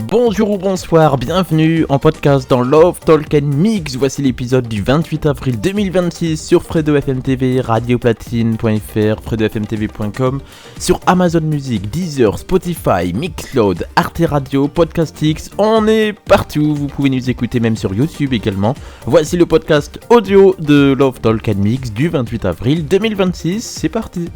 Bonjour ou bonsoir, bienvenue en podcast dans Love Talk and Mix. Voici l'épisode du 28 avril 2026 sur Fredo FM TV, radioplatine.fr, fredofmtv.com, sur Amazon Music, Deezer, Spotify, Mixcloud, Arte Radio, Podcastix, on est partout. Vous pouvez nous écouter même sur YouTube également. Voici le podcast audio de Love Talk and Mix du 28 avril 2026, c'est parti.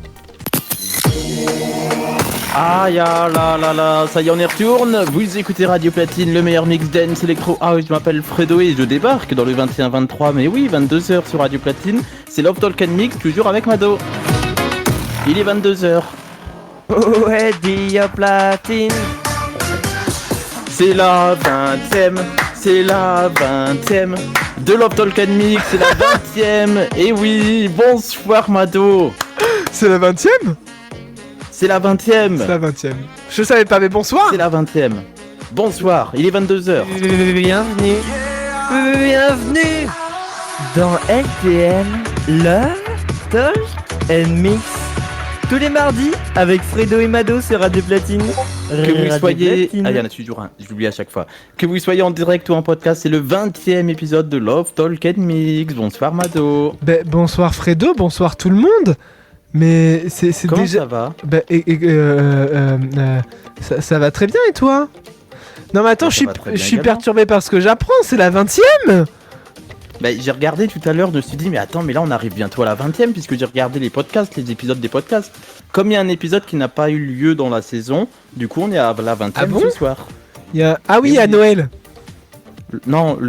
Ah ya la la la, ça y est on y retourne. Vous écoutez Radio Platine, le meilleur mix dance électro house. Je m'appelle Fredo et je débarque dans le 21-23, mais oui 22h sur Radio Platine. C'est Love Talk and Mix, toujours avec Mado. Il est 22h. Ouais, Radio Platine. C'est la 20ème, c'est la 20ème de Love Talk and Mix, c'est la 20ème. Et oui, bonsoir Mado. C'est la 20ème ? C'est la 20ème. C'est la 20ème. Je savais pas, mais bonsoir. C'est la 20ème. Bonsoir, il est 22h. Bienvenue. Bienvenue dans LTM, Love Talk and Mix. Tous les mardis avec Fredo et Mado sur Radio Platine. Que vous soyez... Ah, il y en a toujours un, je l'oublie à chaque fois. Que vous soyez en direct ou en podcast, c'est le 20ème épisode de Love Talk and Mix. Bonsoir Mado. Bonsoir Fredo, bonsoir tout le monde. Mais c'est Comment déjà... ça va? Ça va très bien et toi? Non mais attends, Ça je suis perturbé par ce que j'apprends, c'est la 20ème. J'ai regardé tout à l'heure, je me suis dit mais attends, mais là on arrive bientôt à la 20ème puisque j'ai regardé les podcasts, les épisodes des podcasts. Comme il y a un épisode qui n'a pas eu lieu dans la saison, du coup on est à la 20ème Ah bon ce soir. Ah oui, à Noël. Non,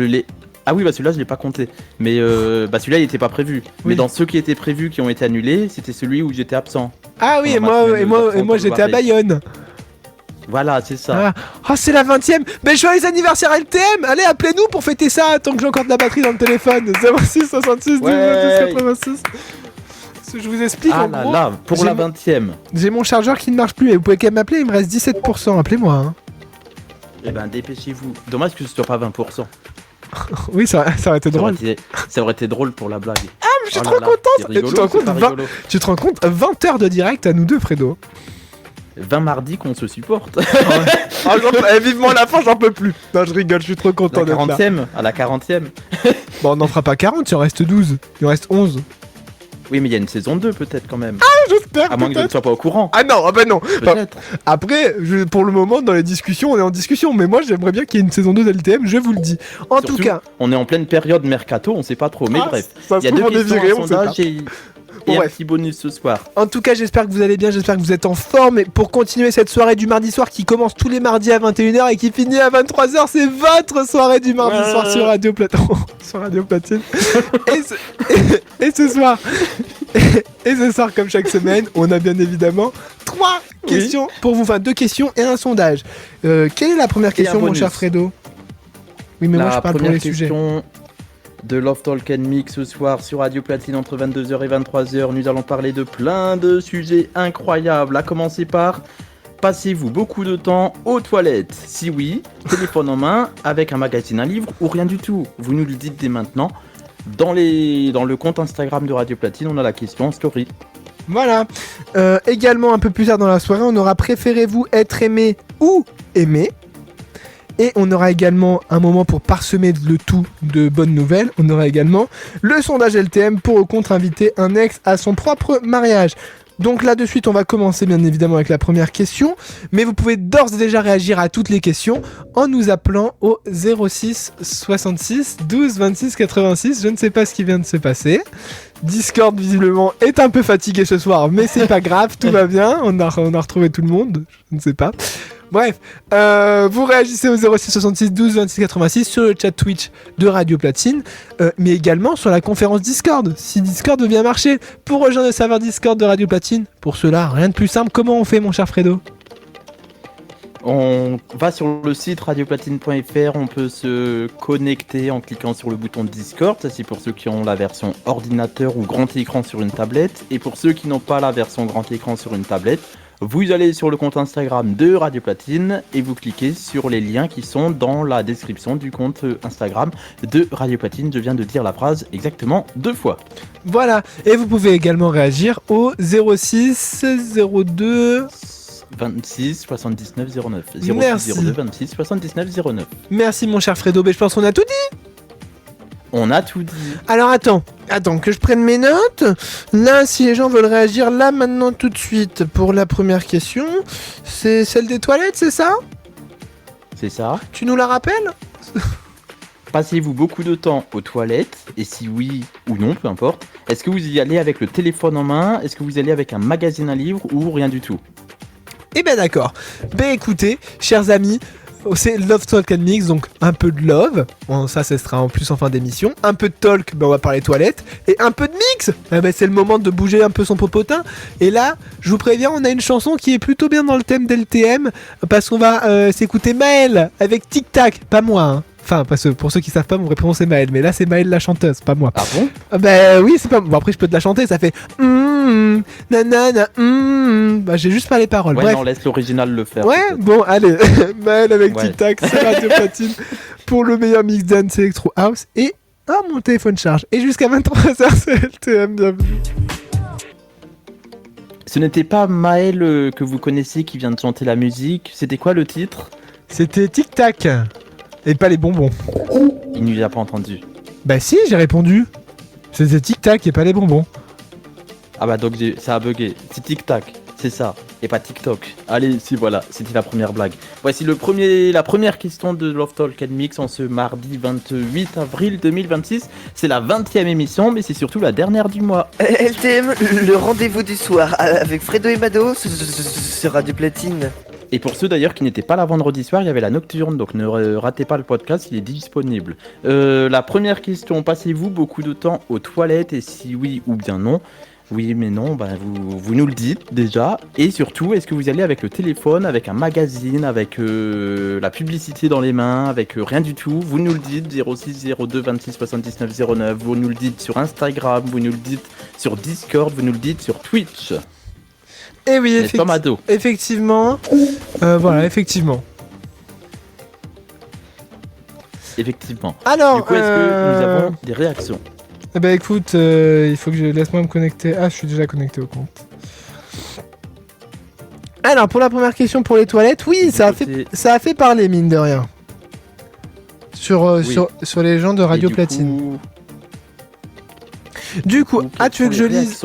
Ah oui, celui-là je l'ai pas compté, mais celui-là il était pas prévu. Oui. Mais dans ceux qui étaient prévus, qui ont été annulés, c'était celui où j'étais absent. Ah oui, Pendant et ma semaine moi de j'étais à vacances, Bayonne. Voilà, c'est ça. C'est la 20ème. Joyeux anniversaire LTM. Allez, appelez-nous pour fêter ça tant que j'ai encore de la batterie dans le téléphone. 06 66 12 86. Je vous explique Ah en là gros, là, pour la 20ème. j'ai mon chargeur qui ne marche plus et vous pouvez quand même m'appeler, il me reste 17%, appelez-moi hein. Eh ben dépêchez-vous. Dommage que ce soit pas 20%. Oui, ça aurait été drôle. Ça aurait été drôle pour la blague. Je suis trop contente. Et tu te rends compte 20 heures de direct à nous deux, Fredo. 20 mardis qu'on se supporte. Vivement la fin, j'en peux plus. Non, je rigole, je suis trop content La d'être là. 40ème, à la 40ème. Bon, on n'en fera pas 40, il en reste 12. Il en reste 11. Oui, mais il y a une saison 2 peut-être quand même. J'espère. À moins que je ne sois pas au courant. Ah non, non. Peut-être. Après, pour le moment, dans les discussions, on est en discussion. Mais moi, j'aimerais bien qu'il y ait une saison 2 d'LTM, je vous le dis. En Surtout, tout cas. On est en pleine période mercato, on sait pas trop. Mais bref, ça il y a se trouve, deux on est questions, viré, un on sait pas. sondage et un Bref. petit bonus ce soir. En tout cas, j'espère que vous allez bien, j'espère que vous êtes en forme. Et pour continuer cette soirée du mardi soir qui commence tous les mardis à 21h et qui finit à 23h, c'est votre soirée du mardi soir sur Radio Platine. Sur Radio Platine. et ce soir, comme chaque semaine, on a bien évidemment 3 questions pour vous. Enfin, 2 questions et un sondage. Quelle est la première question, mon cher Fredo? Oui, mais moi je parle pour les sujets. De Love Talk and Mix ce soir sur Radio Platine entre 22h et 23h. Nous allons parler de plein de sujets incroyables. À commencer par, passez-vous beaucoup de temps aux toilettes? Si oui, téléphone en main, avec un magazine, un livre ou rien du tout? Vous nous le dites dès maintenant. Dans le compte Instagram de Radio Platine, on a la question en story. Voilà. Également, un peu plus tard dans la soirée, on aura préférez-vous être aimé ou aimé? Et on aura également un moment pour parsemer le tout de bonnes nouvelles. On aura également le sondage LTM pour ou contre inviter un ex à son propre mariage. Donc là de suite on va commencer bien évidemment avec la première question. Mais vous pouvez d'ores et déjà réagir à toutes les questions en nous appelant au 06 66 12 26 86. Je ne sais pas ce qui vient de se passer. Discord visiblement est un peu fatigué ce soir, mais c'est pas grave, tout va bien. On a retrouvé tout le monde, je ne sais pas. Bref, vous réagissez au 06 66 12 26 86 sur le chat Twitch de Radio Platine, mais également sur la conférence Discord, si Discord veut bien marcher. Pour rejoindre le serveur Discord de Radio Platine, pour cela, rien de plus simple. Comment on fait, mon cher Fredo? On va sur le site radioplatine.fr, on peut se connecter en cliquant sur le bouton Discord, ça c'est pour ceux qui ont la version ordinateur ou grand écran sur une tablette, et pour ceux qui n'ont pas la version grand écran sur une tablette, vous allez sur le compte Instagram de Radio Platine et vous cliquez sur les liens qui sont dans la description du compte Instagram de Radio Platine. Je viens de dire la phrase exactement 2 fois. Voilà, et vous pouvez également réagir au 06 02 26 79 09. 06 Merci. 02 26 79 09. Merci mon cher Fredo, mais je pense qu'on a tout dit. On a tout dit. Alors attends que je prenne mes notes. Là, si les gens veulent réagir là, maintenant, tout de suite, pour la première question, c'est celle des toilettes, c'est ça? C'est ça. Tu nous la rappelles? Passez-vous beaucoup de temps aux toilettes? Et si oui ou non, peu importe. Est-ce que vous y allez avec le téléphone en main? Est-ce que vous y allez avec un magazine à livres ou rien du tout? Eh ben d'accord. Ben écoutez, chers amis, c'est Love Talk and Mix, donc un peu de love, bon, ça sera en plus en fin d'émission, un peu de talk, ben on va parler toilettes, et un peu de mix, eh ben c'est le moment de bouger un peu son popotin, et là, je vous préviens, on a une chanson qui est plutôt bien dans le thème d'LTM, parce qu'on va s'écouter Maëlle, avec Tic Tac, pas moi, hein. Enfin, parce que pour ceux qui savent pas, mon vrai prénom c'est Maëlle, mais là c'est Maëlle la chanteuse, pas moi. Ah bon? Bah oui, c'est pas. Bon, après, je peux te la chanter, ça fait. Nanana, Bah, j'ai juste pas les paroles. Ouais, Bref. non, laisse l'original le faire. Ouais, peut-être. bon, allez. Maëlle avec Ouais. Tic Tac, c'est Radio Platine pour le meilleur mix dance Electro House. Et. Ah, mon téléphone charge. Et jusqu'à 23h, c'est LTM, bienvenue. Ce n'était pas Maël que vous connaissez qui vient de chanter la musique. C'était quoi le titre? C'était Tic Tac. Et pas les bonbons. Il n'y a pas entendu. Bah, si, j'ai répondu. C'était Tic Tac et pas les bonbons. Ah bah donc ça a bugué. C'est Tic Tac, c'est ça. Et pas TikTok. Allez, si voilà, c'était la première blague. Voici la première question de Love Talk and Mix en ce mardi 28 avril 2026. C'est la 20e émission, mais c'est surtout la dernière du mois. LTM, le rendez-vous du soir avec Fredo et Mado sur Radio Platine. Et pour ceux d'ailleurs qui n'étaient pas là vendredi soir, il y avait la nocturne, donc ne ratez pas le podcast, il est disponible. La première question, passez-vous beaucoup de temps aux toilettes et si oui ou bien non? Oui mais non, bah, vous nous le dites déjà. Et surtout, est-ce que vous y allez avec le téléphone, avec un magazine, avec la publicité dans les mains, avec rien du tout? Vous nous le dites, 06 02 26 79 09, vous nous le dites sur Instagram, vous nous le dites sur Discord, vous nous le dites sur Twitch. Et oui, N'est-ce pas, Mado? effectivement. Voilà, effectivement. Effectivement. Alors, Du coup, est-ce que nous avons des réactions? Eh ben écoute, il faut que laisse-moi me connecter. Ah, je suis déjà connecté au compte. Alors, pour la première question pour les toilettes, oui, ça a fait parler, mine de rien. Sur les gens de Radio Platine. Du coup, tu veux que je lise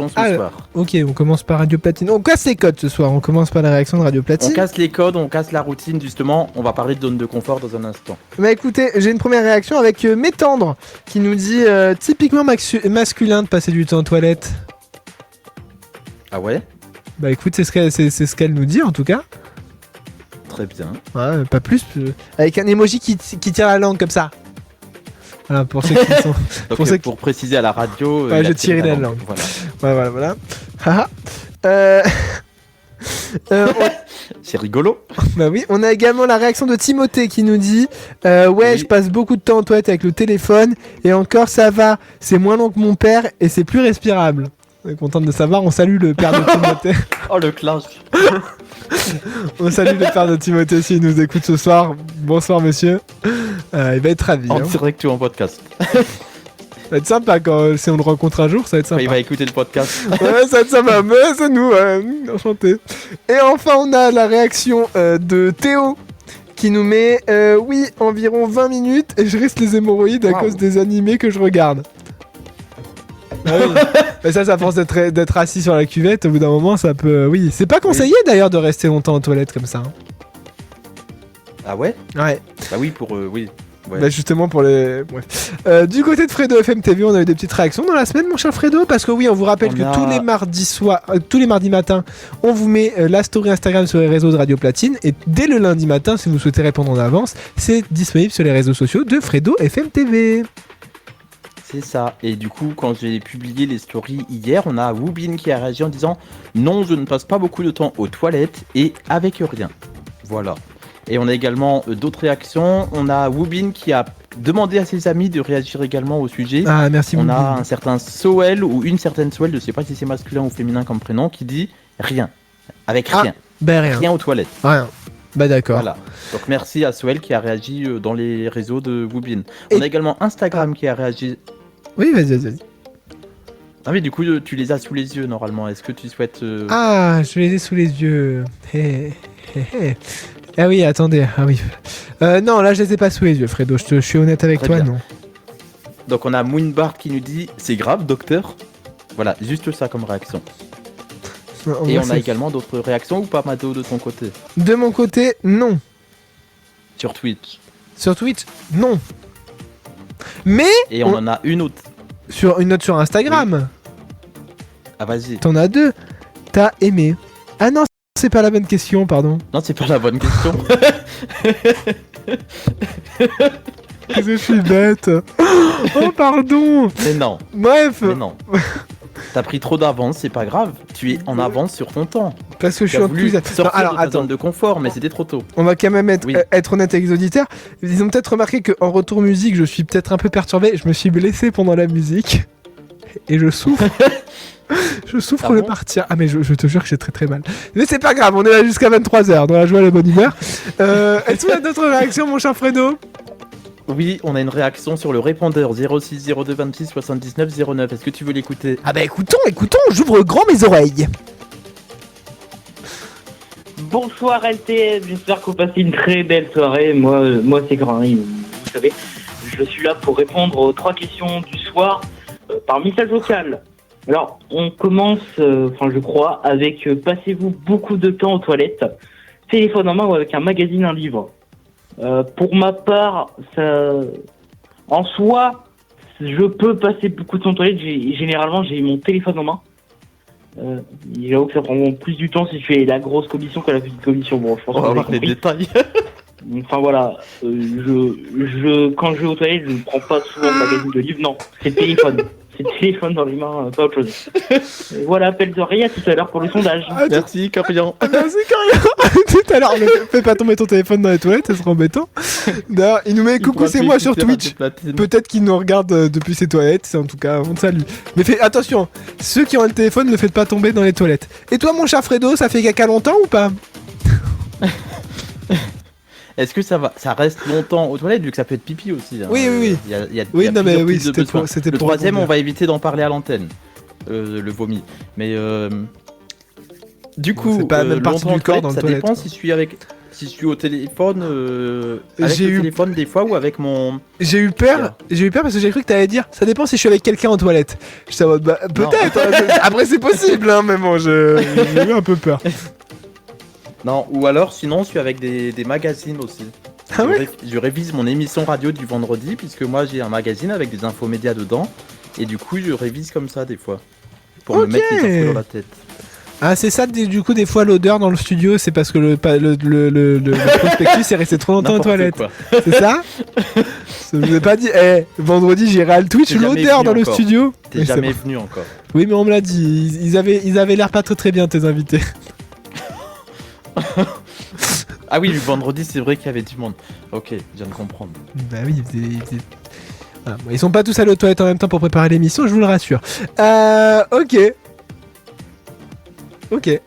Ok, on commence par Radio Platine. On casse les codes ce soir, on commence par la réaction de Radio Platine. On casse les codes, on casse la routine, justement. On va parler de zone de confort dans un instant. Bah écoutez, j'ai une première réaction avec Métendre qui nous dit typiquement masculin de passer du temps aux toilettes. Ah ouais? Bah écoute, c'est ce qu'elle nous dit en tout cas. Très bien. Ouais, pas plus. Avec un emoji qui tire la langue comme ça. Voilà, pour ceux qui sont. Donc, pour préciser à la radio, ouais, j'ai tiré la langue. Voilà. C'est rigolo. Bah oui, on a également la réaction de Timothée qui nous dit oui. Je passe beaucoup de temps en toilette avec le téléphone et encore ça va, c'est moins long que mon père et c'est plus respirable. On est content de savoir, on salue le père de Timothée. Oh le clash. On salue le père de Timothée s'il nous écoute ce soir. Bonsoir monsieur. Il va être ravi. En direct ou en podcast. Ça va être sympa si on le rencontre un jour, ça va être sympa. Il va écouter le podcast. Ouais, ça va être sympa, mais c'est nous, enchanté. Et enfin, on a la réaction de Théo qui nous met oui, environ 20 minutes et je risque les hémorroïdes à cause des animés que je regarde. Ah oui. Mais ça force d'être assis sur la cuvette, au bout d'un moment, ça peut. Oui, c'est pas conseillé d'ailleurs de rester longtemps aux toilettes comme ça. Ah ouais? Ouais. Bah oui, pour. Oui. Ouais. Bah justement pour les. Bref. Du côté de Fredo FM TV, on a eu des petites réactions dans la semaine, mon cher Fredo, parce que oui, on vous rappelle tous les mardis matins, on vous met la story Instagram sur les réseaux de Radio Platine, et dès le lundi matin, si vous souhaitez répondre en avance, c'est disponible sur les réseaux sociaux de Fredo FM TV. C'est ça. Et du coup, quand j'ai publié les stories hier, on a Woobin qui a réagi en disant non, je ne passe pas beaucoup de temps aux toilettes et avec rien. Voilà. Et on a également d'autres réactions. On a Woobin qui a demandé à ses amis de réagir également au sujet. Ah, merci On Woobin. a un certain Soel ou une certaine Soel, je ne sais pas si c'est masculin ou féminin comme prénom, qui dit rien. Avec rien. Ben rien. Rien aux toilettes. Rien. Bah d'accord. Voilà. Donc merci à Soel qui a réagi dans les réseaux de Woobin. On a également Instagram qui a réagi. Oui, vas-y. Ah mais du coup tu les as sous les yeux normalement. Est-ce que tu souhaites Ah, je les ai sous les yeux. Ah oui, attendez. Ah oui. Non, là, je les ai pas sous les yeux, Fredo. Je suis honnête avec Très toi, bien. non. Donc on a Moonbart qui nous dit c'est grave docteur. Voilà, juste ça comme réaction. Et Moi, on a également d'autres réactions ou pas, Mado, de ton côté? De mon côté, non. Sur Twitch. Sur Twitch, non. Mais Et on en a une autre. sur une note sur Instagram, Ah vas-y. t'en as 2. T'as aimé. Ah non, c'est pas la bonne question, pardon. Non, c'est pas la bonne question. Je suis bête. Oh, pardon. Mais non, Bref, mais non. T'as pris trop d'avance, c'est pas grave. Tu es en avance sur ton temps. parce que je Tu suis as en voulu plus. sortir Non, alors, de ta attends. zone de confort, mais c'était trop tôt. On va quand même être, Oui. être honnête avec les auditeurs. Ils ont peut-être remarqué qu'en retour musique, je suis peut-être un peu perturbé. Je me suis blessé pendant la musique. Et je souffre. Je souffre Ah de bon partir. Ah, mais je te jure que j'ai très très mal. Mais c'est pas grave, on est là jusqu'à 23h, dans la joie et la bonne humeur. Est-ce qu'on a d'autres réactions, mon cher Fredo? Oui, on a une réaction sur le répondeur 06 02 26 79 09. Est-ce que tu veux l'écouter? Ah bah écoutons, j'ouvre grand mes oreilles. Bonsoir LTM, j'espère que vous passez une très belle soirée. Moi c'est Granny, vous savez. Je suis là pour répondre aux 3 questions du soir par message vocal. Alors, on commence, je crois, avec passez-vous beaucoup de temps aux toilettes, téléphone en main ou avec un magazine, un livre. Pour ma part, ça, en soi, je peux passer beaucoup de temps aux toilettes. Généralement, j'ai mon téléphone en main. J'avoue que ça prend plus du temps si je fais la grosse commission que la petite commission. Bon, je pense On que va vous avez voir les compris. détails. Enfin voilà, quand je vais aux toilettes, je ne prends pas souvent le magazine de livre. Non, c'est le téléphone. C'est le téléphone dans les mains, pas autre chose. Et voilà, appel d'oreille, à tout à l'heure pour le sondage. Merci, Corian. Ah, merci Corian. Tout à l'heure, mais fais pas tomber ton téléphone dans les toilettes, ça sera embêtant. D'ailleurs, il nous met coucou, c'est moi sur Twitch. Peut-être qu'il nous regarde depuis ses toilettes, c'est en tout cas, on te salue. Mais fais attention, ceux qui ont le téléphone, ne le faites pas tomber dans les toilettes. Et toi, mon cher Fredo, ça fait caca longtemps ou pas? Est-ce que ça reste longtemps aux toilettes vu que ça peut être pipi aussi? Oui. Il y a Oui, non, mais plusieurs oui, types de besoins. c'était Le pour troisième, rebondir. on va éviter d'en parler à l'antenne. Le vomi. Mais du coup, c'est pas la même partie longtemps du corps aux dans le ça toilette, dépend quoi. si je suis au téléphone, avec J'ai le eu- téléphone des fois ou avec mon. J'ai eu peur parce que j'ai cru que t'allais dire ça dépend si je suis avec quelqu'un en toilette. J'étais en mode bah, peut-être, hein, après c'est possible, hein, mais bon, j'ai eu un peu peur. Non, ou alors sinon, je suis avec des magazines aussi. Ah ouais? Je révise mon émission radio du vendredi puisque moi j'ai un magazine avec des infos médias dedans et du coup je révise comme ça des fois pour me Ok. mettre les infos dans la tête. Ah, c'est ça, du coup, des fois l'odeur dans le studio, c'est parce que le prospectus est resté trop longtemps aux N'importe toilettes. quoi. C'est ça? Je vous ai pas dit, vendredi j'irai à le Twitch, T'es jamais l'odeur venu dans le encore. studio. T'es Oui, c'est jamais bon. venu encore. Oui, mais on me l'a dit, ils avaient l'air pas très bien, tes invités. Ah oui, le vendredi c'est vrai qu'il y avait du monde. Ok, je viens de comprendre. Bah oui, voilà. Bon, ils sont pas tous allés aux toilettes en même temps pour préparer l'émission, je vous le rassure. Ok. Ok.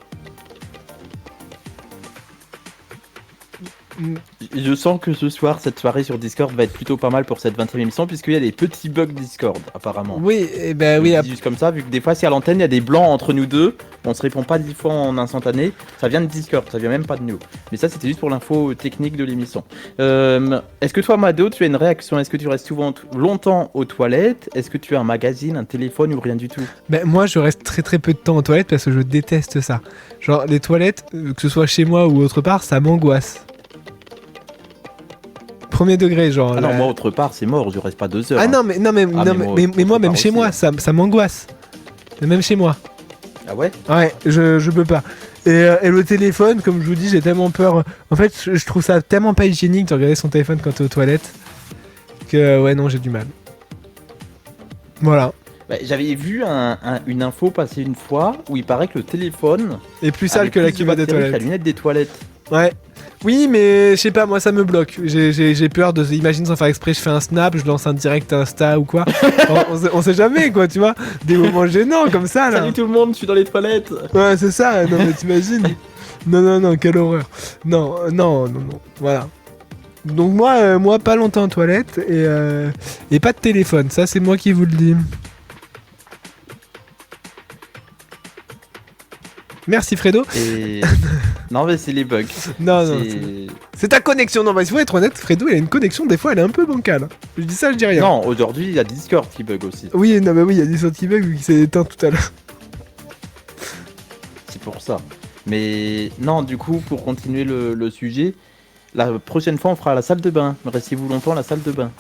Je sens que ce soir, cette soirée sur Discord va être plutôt pas mal pour cette 20e émission puisqu'il y a des petits bugs Discord apparemment. Oui, et ben Je oui. le dis juste comme ça, vu que des fois si à l'antenne il y a des blancs entre nous deux, on se répond pas 10 fois en instantané, ça vient de Discord, ça vient même pas de nous. Mais ça c'était juste pour l'info technique de l'émission. Est-ce que toi Mado, tu as une réaction? Est-ce que tu restes souvent longtemps aux toilettes? Est-ce que tu as un magazine, un téléphone ou rien du tout? Ben, moi, je reste très très peu de temps aux toilettes parce que je déteste ça. Genre, les toilettes, que ce soit chez moi ou autre part, ça m'angoisse. Premier degré, genre. Ah non, là- moi autre part c'est mort, je reste pas 2 heures. Ah hein. non, mais moi, même chez moi, ça m'angoisse. Même chez moi. Ah ouais? Ouais, je peux pas. Et le téléphone, comme je vous dis, j'ai tellement peur. En fait, je trouve ça tellement pas hygiénique de regarder son téléphone quand t'es aux toilettes. Que ouais, non, j'ai du mal. Voilà. Bah, j'avais vu une info passer une fois où il paraît que le téléphone Et plus sale avait que la plus de cuvette des batterie que la toilettes. lunette des toilettes. Ouais. Oui, mais je sais pas, moi ça me bloque. J'ai peur de. Imagine sans faire exprès, je fais un snap, je lance un direct Insta ou quoi. on sait jamais, quoi, tu vois. Des moments gênants comme ça, là. Salut tout le monde, je suis dans les toilettes. Ouais, c'est ça, non, mais t'imagines. Non, quelle horreur. Non. Voilà. Donc, moi pas longtemps en toilette et pas de téléphone. Ça, c'est moi qui vous le dis. Merci, Fredo. Et Non, mais c'est les bugs. Non, non. C'est- C'est ta connexion. Non, mais il faut être honnête, Fredo, il a une connexion, des fois, elle est un peu bancale. Je dis ça, je dis rien. Non, aujourd'hui, il y a Discord qui bug aussi. Oui, non, mais oui, il y a des sortes qui bug vu qu'il s'est éteint tout à l'heure. C'est pour ça. Mais non, du coup, pour continuer le sujet, la prochaine fois, on fera la salle de bain. Restez-vous longtemps à la salle de bain.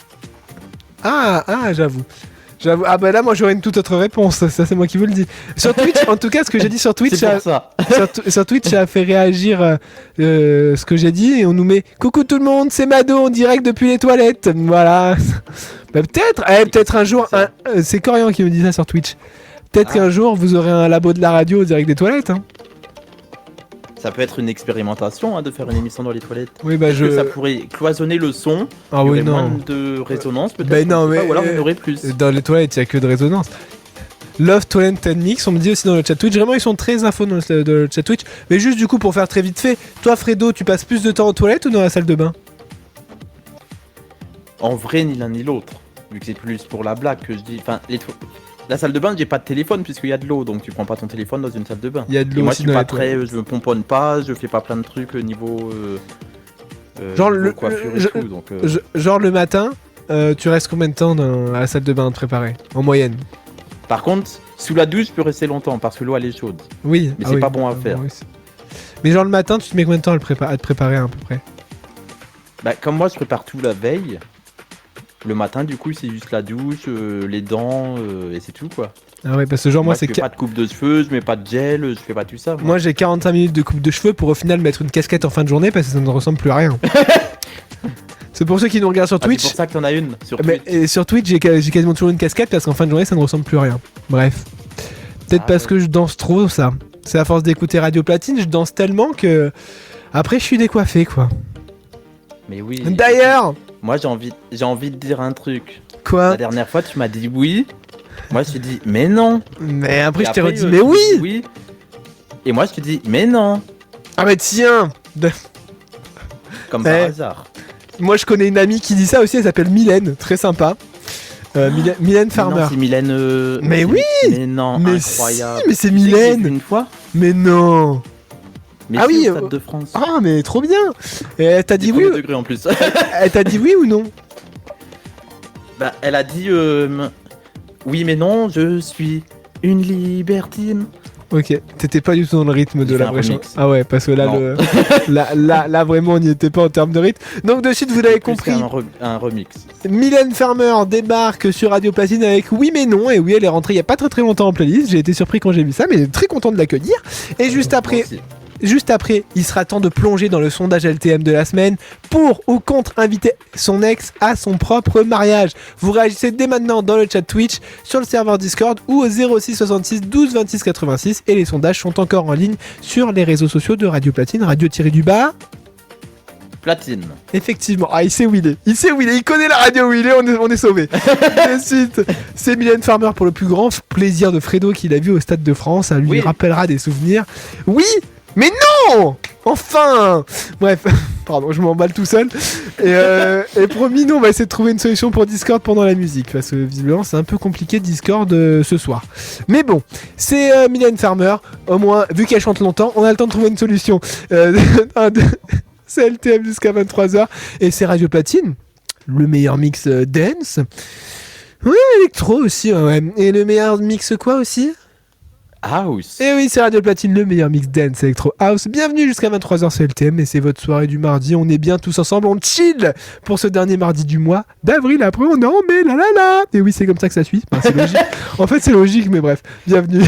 Ah, j'avoue. Ah bah là, moi, j'aurais une toute autre réponse. Ça, c'est moi qui vous le dis. Sur Twitch, en tout cas, ce que j'ai dit sur Twitch, C'est pour ça. sur Twitch, ça a fait réagir ce que j'ai dit et on nous met coucou tout le monde, c'est Mado en direct depuis les toilettes. Voilà. Bah, peut-être un jour. C'est Corian qui me dit ça sur Twitch. Peut-être Ah. qu'un jour vous aurez un labo de la radio direct des toilettes. Hein. Ça peut être une expérimentation de faire une émission dans les toilettes. Oui, bah Est-ce que ça pourrait cloisonner le son. Ah Il y oui, aurait non. moins de résonance peut-être. Bah non, je sais pas, mais, ou alors il y en aurait plus. Dans les toilettes, il n'y a que de résonance. Love Toilet and Mix, on me dit aussi dans le chat Twitch. Vraiment, ils sont très infos dans le chat Twitch. Mais juste du coup, pour faire très vite fait, toi, Fredo, tu passes plus de temps aux toilettes ou dans la salle de bain? En vrai, ni l'un ni l'autre. Vu que c'est plus pour la blague que je dis. Enfin, la salle de bain, j'ai pas de téléphone puisqu'il y a de l'eau, donc tu prends pas ton téléphone dans une salle de bain. Il y a de Et l'eau moi, aussi je suis dans pas les toilettes. très, je me pomponne pas, je fais pas plein de trucs niveau. Genre niveau le- coiffure je- et tout, donc. Genre le matin, tu restes combien de temps dans la salle de bain à te préparer en moyenne? Par contre, sous la douche, je peux rester longtemps parce que l'eau elle est chaude. Oui, Mais ah c'est oui. pas bon à faire. oui, mais genre le matin, tu te mets combien de temps à te préparer à peu près? Bah, comme moi, je prépare tout la veille. Le matin, du coup, c'est juste la douche, les dents, et c'est tout quoi. Ah ouais, parce que genre moi, je c'est fais pas de coupe de cheveux, je mets pas de gel, je fais pas tout ça. moi j'ai 45 minutes de coupe de cheveux pour au final mettre une casquette en fin de journée parce que ça ne ressemble plus à rien. C'est pour ceux qui nous regardent sur Ah, c'est Twitch. pour ça que t'en as une sur Mais, Twitch. et sur Twitch, j'ai quasiment toujours une casquette parce qu'en fin de journée, ça ne ressemble plus à rien. Bref. Peut-être Ah parce ouais. que je danse trop, ça. C'est à force d'écouter Radio Platine, je danse tellement que. Après, je suis décoiffé, quoi. Mais oui. D'ailleurs, Moi, j'ai envie de dire un truc. quoi? La dernière fois, tu m'as dit oui. Moi, je t'ai dit mais non. Mais après, Et je t'ai après, redit, tu mais dis oui! oui. Et moi, je te dis mais non. Ah, mais tiens! Comme Eh. par hasard. Moi, je connais une amie qui dit ça aussi, elle s'appelle Mylène, très sympa. Mylène Mais non, Farmer. c'est Mylène. Mais c'est- oui. Mais non, Mais incroyable. si, mais c'est Tu sais que je l'ai vu Mylène! une fois. Mais non! Mais Ah si, oui, au Stade de France. Ah, mais trop bien! Et elle t'a dit Du oui? premier degré en plus. Elle t'a dit oui ou non? Bah, elle a dit oui, mais non, je suis une libertine. Ok, t'étais pas du tout dans le rythme de J'ai la fait un vraie chanson. remix. Ah ouais, parce que là, Non. là vraiment, on n'y était pas en termes de rythme. Donc de suite, vous l'avez Plus compris, un remix. Mylène Farmer débarque sur Radio Platine avec Oui mais non. Et oui, elle est rentrée il y a pas très longtemps en playlist. J'ai été surpris quand j'ai vu ça, mais très content de l'accueillir. Et juste après, Moi aussi. il sera temps de plonger dans le sondage LTM de la semaine pour ou contre inviter son ex à son propre mariage. Vous réagissez dès maintenant dans le chat Twitch, sur le serveur Discord ou au 06 66 12 26 86 et les sondages sont encore en ligne sur les réseaux sociaux de Radio Platine, radio-du-bas. Platine. Effectivement, ah il sait où il est, il connaît la radio où il est, on est sauvé. De suite, c'est Mylène Farmer pour le plus grand plaisir de Fredo qu'il a vu au Stade de France, ça lui Oui. rappellera des souvenirs. Oui, mais non, enfin. Bref, pardon, je m'emballe tout seul. Et promis, nous on va essayer de trouver une solution pour Discord pendant la musique, parce que visiblement c'est un peu compliqué Discord ce soir. Mais bon, c'est Mylène Farmer, au moins vu qu'elle chante longtemps, on a le temps de trouver une solution. C'est LTM jusqu'à 23h et c'est Radio Platine, le meilleur mix dance. Oui, électro aussi, ouais. Et le meilleur mix quoi aussi? House. Et oui, c'est Radio Platine, le meilleur mix dance électro house. Bienvenue jusqu'à 23h sur LTM et c'est votre soirée du mardi. On est bien tous ensemble, on chill pour ce dernier mardi du mois d'avril. Après, on est en mai, la la la. Et oui, c'est comme ça que ça suit. Enfin, c'est logique. En fait, c'est logique, mais bref. Bienvenue.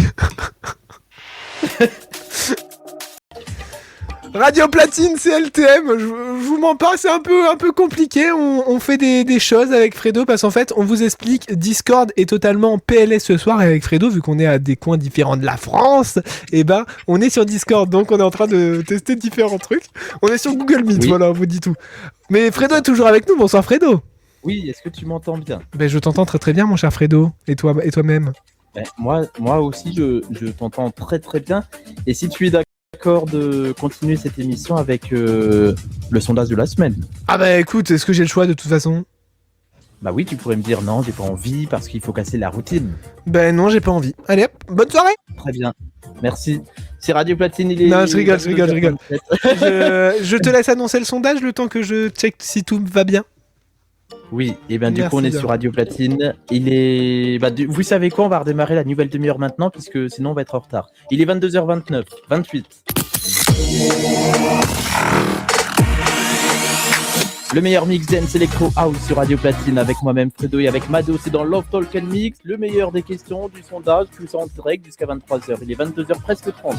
Radio Platine, c'est LTM. Je vous mens pas, c'est un peu compliqué. On fait des choses avec Fredo parce qu'en fait, on vous explique, Discord est totalement en PLS ce soir et avec Fredo, vu qu'on est à des coins différents de la France, et ben, on est sur Discord, donc on est en train de tester différents trucs. On est sur Google Meet, Oui. voilà, on vous dit tout. Mais Fredo est toujours avec nous. Bonsoir Fredo. Oui, est-ce que tu m'entends bien? Ben, je t'entends très très bien, mon cher Fredo. Et toi-même. Ben, moi aussi, je t'entends très très bien. Et si tu es d'accord de continuer cette émission avec le sondage de la semaine? Ah bah écoute, est-ce que j'ai le choix de toute façon? Bah oui, tu pourrais me dire non, j'ai pas envie parce qu'il faut casser la routine. Ben non, j'ai pas envie. Allez hop, bonne soirée. Très bien, merci. C'est Radio Platine, il est... Non, je rigole. 22h27. Je te laisse annoncer le sondage le temps que je check si tout va bien. Oui, et bien du Merci coup on est bien. sur Radio Platine. Il est... Vous savez quoi, on va redémarrer la nouvelle demi-heure maintenant puisque sinon on va être en retard. Il est 22h29, 28. Le meilleur mix dance Electro House sur Radio Platine avec moi-même Fredo et avec Mado, c'est dans Love Talk and Mix, le meilleur des questions, du sondage, tout ça en direct jusqu'à 23h. Il est 22h presque 30.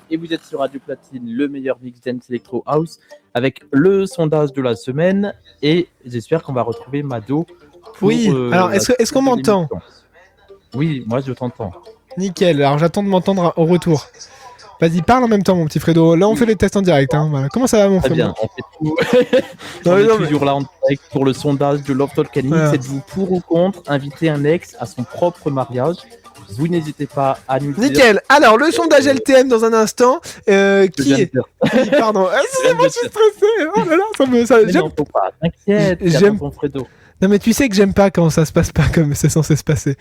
Et vous êtes sur Radio Platine, le meilleur mix dance Electro House avec le sondage de la semaine et j'espère qu'on va retrouver Mado. Pour, Oui, alors est-ce qu'on m'entend ? Oui, moi je t'entends. Nickel, alors j'attends de m'entendre au retour. Vas-y, parle en même temps, mon petit Fredo. Là, on fait les tests en direct. Hein. Voilà. Comment ça va, mon Très Fredo ? bien, on fait tout. Non, On mais est non, mais- toujours là en direct pour le sondage de Love Talk and Mix. Voilà. Êtes-vous pour ou contre inviter un ex à son propre mariage ? Vous n'hésitez pas à nous dire. Nickel. Alors, le sondage LTM dans un instant. Je Qui viens de est... dire. Oui, pardon. Ah, Je viens de excusez-moi, je suis dire. stressé. Oh là là, Mais j'aime- non, faut pas. T'inquiète. J'aime- Ton Fredo. Non, mais tu sais que j'aime pas quand ça se passe pas comme c'est censé se passer.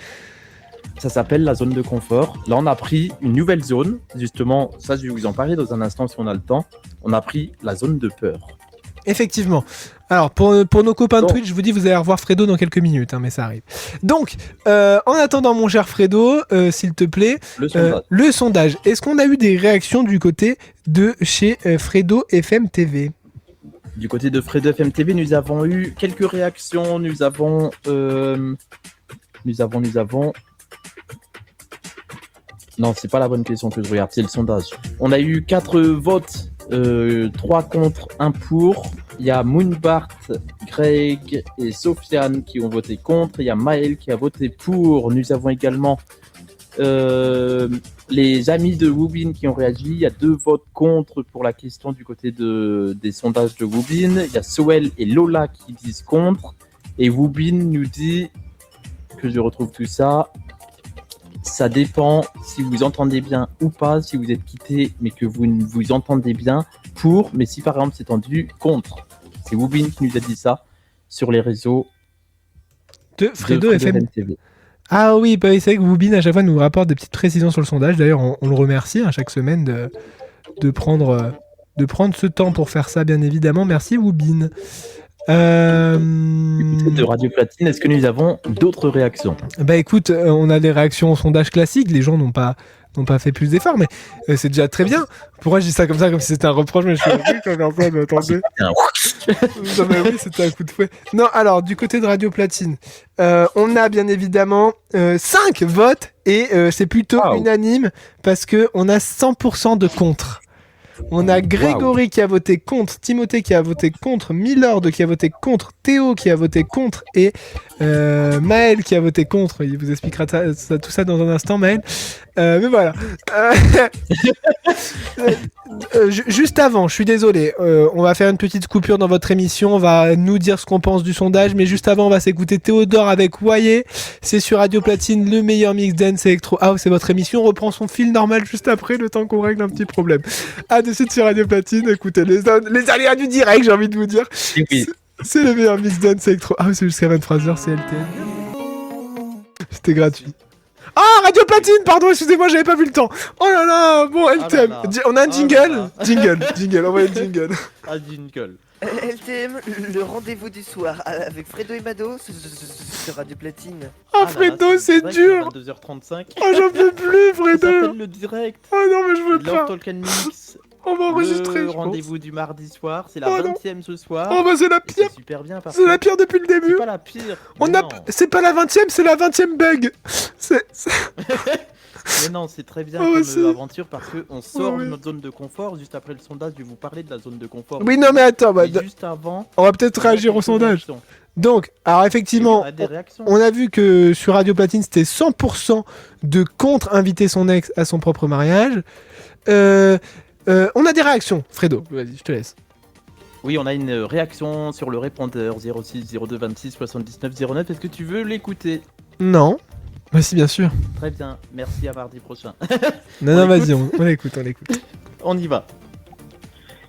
Ça s'appelle la zone de confort. Là, on a pris une nouvelle zone. Justement, ça, je vais vous en parler dans un instant si on a le temps. On a pris la zone de peur. Effectivement. Alors, pour nos copains de Bon. Twitch, je vous dis, vous allez revoir Fredo dans quelques minutes, hein, mais ça arrive. Donc, en attendant, mon cher Fredo, s'il te plaît, Le sondage. le sondage. Est-ce qu'on a eu des réactions du côté de chez Fredo FM TV ? Du côté de Fredo FM TV, nous avons eu quelques réactions. Nous avons. Non, c'est pas la bonne question que je regarde, c'est le sondage. On a eu 4 votes, 3 contre, 1 pour. Il y a Moonbart, Greg et Sofiane qui ont voté contre. Il y a Maël qui a voté pour. Nous avons également les amis de Woobin qui ont réagi. Il y a 2 votes contre pour la question du côté des sondages de Woobin. Il y a Soel et Lola qui disent contre. Et Woobin nous dit que je retrouve tout ça. Ça dépend si vous entendez bien ou pas, si vous êtes quitté mais que vous ne vous entendez bien, pour, mais si par exemple c'est tendu, contre. C'est Woobin qui nous a dit ça sur les réseaux De Fredo de FM. TV. Ah oui, bah, c'est vrai que Woobin à chaque fois nous rapporte des petites précisions sur le sondage. D'ailleurs, on le remercie chaque semaine de prendre ce temps pour faire ça, bien évidemment. Merci Woobin. De Radio Platine, est-ce que nous avons d'autres réactions ? Bah écoute, on a des réactions au sondage classique. Les gens n'ont pas fait plus d'efforts, mais c'est déjà très bien. Pourquoi je dis ça comme si c'était un reproche, mais je suis heureux quand même pas m'attendais. Non mais oui, c'était un coup de fouet. Non, alors du côté de Radio Platine, on a bien évidemment 5 votes et c'est plutôt Wow. unanime parce que on a 100% de contre. On a Grégory qui a voté contre, Timothée qui a voté contre, Milord qui a voté contre, Théo qui a voté contre et Maël qui a voté contre. Il vous expliquera tout ça dans un instant, Maël. Mais voilà. Juste avant, je suis désolé, on va faire une petite coupure dans votre émission, on va nous dire ce qu'on pense du sondage, mais juste avant, on va s'écouter Théodore avec Wayé. C'est sur Radio Platine, le meilleur mix dance Electro House, c'est votre émission. On reprend son fil normal juste après, le temps qu'on règle un petit problème. À de suite sur Radio Platine, écoutez les aléas du direct, j'ai envie de vous dire. Oui. C'est le meilleur mix dance Electro House, c'est jusqu'à 23h, c'est LTN. C'était gratuit. Ah, Radio Platine, pardon, excusez-moi, j'avais pas vu le temps. Oh là là, bon, LTM. là là. On a un Oh jingle, là là. jingle, on va le jingle. Ah, jingle. LTM, le rendez-vous du soir avec Fredo et Mado sur Radio Platine. Ah, Fredo, c'est dur. 22h35. Oh, j'en peux plus, Ça Fredo. s'appelle le direct. Oh non, mais je veux Love pas. Talk and Mix. On va enregistrer, Le je pense. rendez-vous du mardi soir. C'est la Oh non. 20e ce soir. Oh bah c'est la Et pire. c'est super bien parce C'est la que pire depuis le c'est début. pas la pire. On Mais a... non. C'est pas la 20ème, c'est la 20ème bug. C'est... Mais non, c'est très bien Oh, comme c'est- aventure parce qu'on sort oui. de notre zone de confort. Juste après le sondage, je vais vous parler de la zone de confort. Oui, non, mais attends, bah, Et juste avant, on va peut-être réagir au sondage. Donc, alors effectivement, On a des réactions. on a vu que sur Radio Platine, c'était 100% de contre inviter son ex à son propre mariage. On a des réactions. Fredo, vas-y, je te laisse. Oui, on a une réaction sur le répondeur 06 02 26 79 09. Est-ce que tu veux l'écouter? Non. Bah si, bien sûr. Très bien, merci, à mardi prochain. Non, On non, l'écoute vas-y, on l'écoute, on l'écoute. On y va.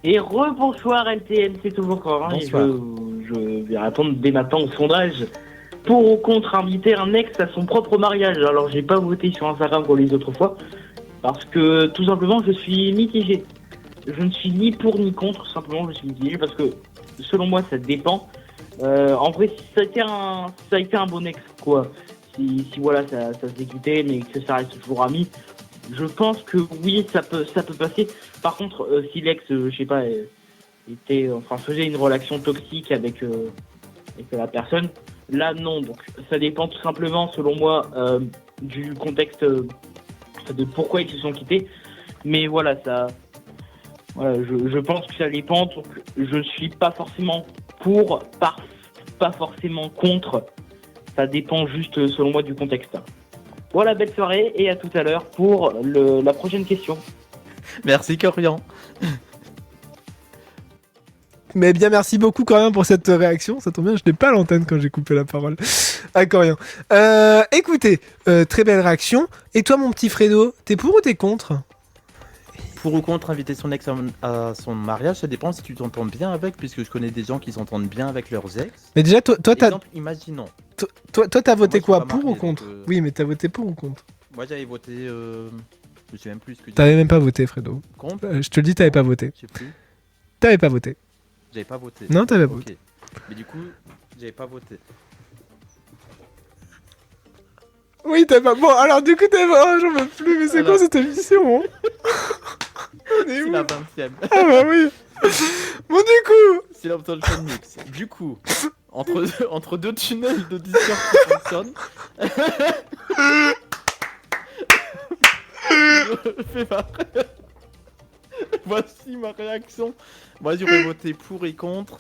Et rebonsoir LTN, c'est toujours Corin. Et Bonsoir. je vais répondre dès maintenant au sondage. Pour ou contre inviter un ex à son propre mariage? Alors j'ai pas voté sur Instagram comme les autres fois, parce que tout simplement je suis mitigé. Je ne suis ni pour ni contre, simplement je suis mitigé parce que selon moi ça dépend. En vrai, si ça a été un bon ex, quoi. Si voilà, ça se dégoûtait, mais que ça reste toujours ami, je pense que oui, ça peut passer. Par contre, si l'ex, je sais pas, faisait une relation toxique avec la personne, là non. Donc ça dépend tout simplement, selon moi, du contexte de pourquoi ils se sont quittés. Mais voilà, je pense que ça dépend. Donc je ne suis pas forcément pour, pas forcément contre. Ça dépend juste, selon moi, du contexte. Voilà, belle soirée et à tout à l'heure pour la prochaine question. Merci Corian. Mais bien, merci beaucoup Corian pour cette réaction. Ça tombe bien, je n'ai pas l'antenne quand j'ai coupé la parole à Corian. Écoutez, très belle réaction. Et toi, mon petit Fredo, t'es pour ou t'es contre? Pour ou contre inviter son ex à son mariage, ça dépend si tu t'entends bien avec, puisque je connais des gens qui s'entendent bien avec leurs ex. Mais déjà, toi, Exemple, imaginons. toi, t'as voté Moi, je suis quoi, pas pour marié, ou contre? donc, Oui, mais t'as voté pour ou contre? Moi j'avais voté, je sais même plus ce que T'avais même pas voté, Fredo. contre. Je te le dis, t'avais pas voté. Je sais plus. T'avais pas voté. J'avais pas voté. Non, t'avais pas Ok. voté. Mais du coup, j'avais pas voté. Oui, t'avais pas. Bon, alors du coup, t'avais pas. Oh, j'en veux plus, mais c'est Alors. quoi cette émission, hein? On est C'est où? la 20ème. Ah bah oui. Bon, du coup. C'est l'Optolchen Mix. Du coup, entre deux tunnels de Discord qui fonctionnent. Je fais marrer. Voici ma réaction. Moi j'aurais voté pour et contre.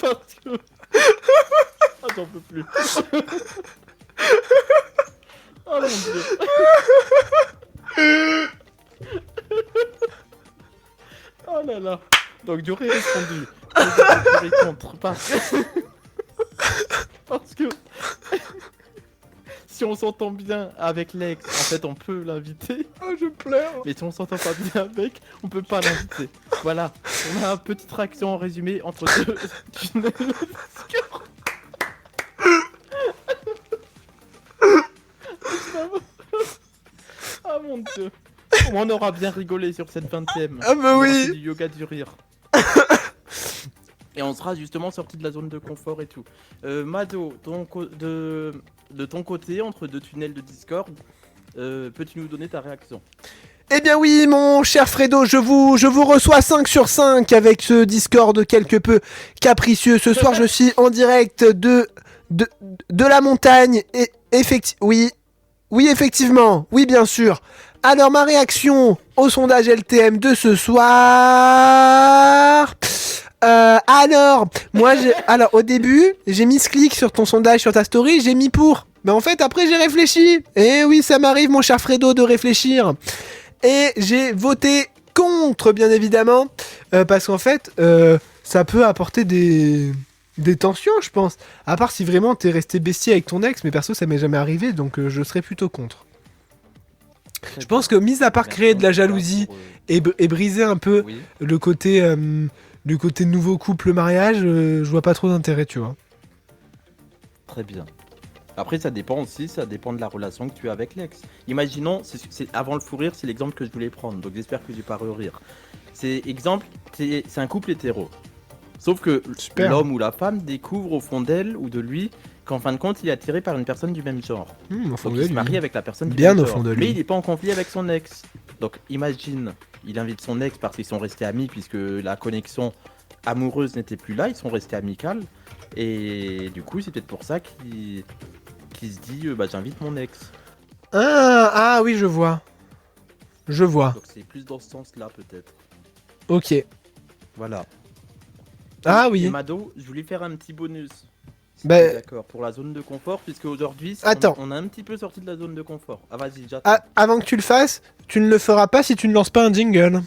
Parce que. Ah, j'en peux plus. Oh mon dieu. Oh là là. Donc j'aurais répondu pour et contre parce que si on s'entend bien avec l'ex, en fait on peut l'inviter. Oh, je pleure. Mais si on s'entend pas bien avec, on peut pas l'inviter. Voilà. On a une petite réaction en résumé entre deux tunnels. Ah mon dieu. On aura bien rigolé sur cette 20ème. Ah bah On aura oui. fait du yoga du rire. Et on sera justement sorti de la zone de confort et tout. Mado, de ton côté, entre deux tunnels de Discord, peux-tu nous donner ta réaction? Eh bien oui, mon cher Fredo, je vous reçois 5 sur 5 avec ce Discord quelque peu capricieux. Ce soir, je suis en direct de la montagne. Et oui, effectivement. Oui, bien sûr. Alors, ma réaction au sondage LTM de ce soir... alors, au début, j'ai mis ce clic sur ton sondage, sur ta story, j'ai mis pour. Mais en fait, après, j'ai réfléchi. Et oui, ça m'arrive, mon cher Fredo, de réfléchir. Et j'ai voté contre, bien évidemment, parce qu'en fait, ça peut apporter des tensions, je pense. À part si vraiment t'es resté bestier avec ton ex, mais perso, ça m'est jamais arrivé, donc je serais plutôt contre. Je pense que, mis à part créer de la jalousie et briser un peu Oui. le côté nouveau couple mariage, je vois pas trop d'intérêt, tu vois. Très bien. Après, ça dépend de la relation que tu as avec l'ex. Imaginons, c'est avant le fou rire, c'est l'exemple que je voulais prendre, donc j'espère que je vais pas rire. C'est un couple hétéro. Sauf que Super. l'homme ou la femme découvre au fond d'elle ou de lui qu'en fin de compte, il est attiré par une personne du même genre. Au fond Donc de il se lui. marie avec la personne du Bien même au genre. fond de lui. Mais il n'est pas en conflit avec son ex. Donc imagine, il invite son ex parce qu'ils sont restés amis, puisque la connexion amoureuse n'était plus là, ils sont restés amicales. Et du coup, c'est peut-être pour ça qu'il se dit j'invite mon ex. Ah oui, je vois. Donc c'est plus dans ce sens-là peut-être. Ok. Voilà. Ah Et oui. Mado, je voulais faire un petit bonus. Si Bah- tu es d'accord, pour la zone de confort, puisque aujourd'hui, Attends. on a un petit peu sorti de la zone de confort. Ah vas-y, j'attends. Avant que tu le fasses, tu ne le feras pas si tu ne lances pas un jingle.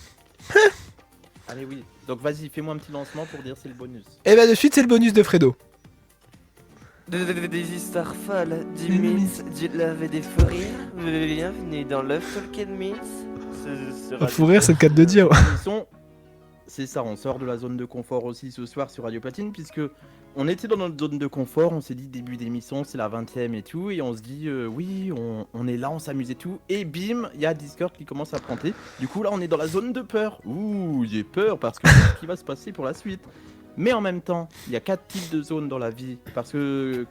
Allez oui. Donc vas-y, fais-moi un petit lancement pour dire c'est le bonus. Et bah de suite, c'est le bonus de Fredo. Des histoires folles, du mythe, du love et des fous rires. Bienvenue dans Love Talk and Myths. Faut rire, c'est le cas de dire. Ils sont C'est ça, on sort de la zone de confort aussi ce soir sur Radio Platine, puisque on était dans notre zone de confort, on s'est dit début d'émission, c'est la 20e et tout, et on se dit oui, on est là, on s'amuse et tout, et bim, il y a Discord qui commence à planter. Du coup là on est dans la zone de peur. Ouh, j'ai peur parce que qu'est-ce qui va se passer pour la suite. Mais en même temps, il y a 4 types de zones dans la vie, parce que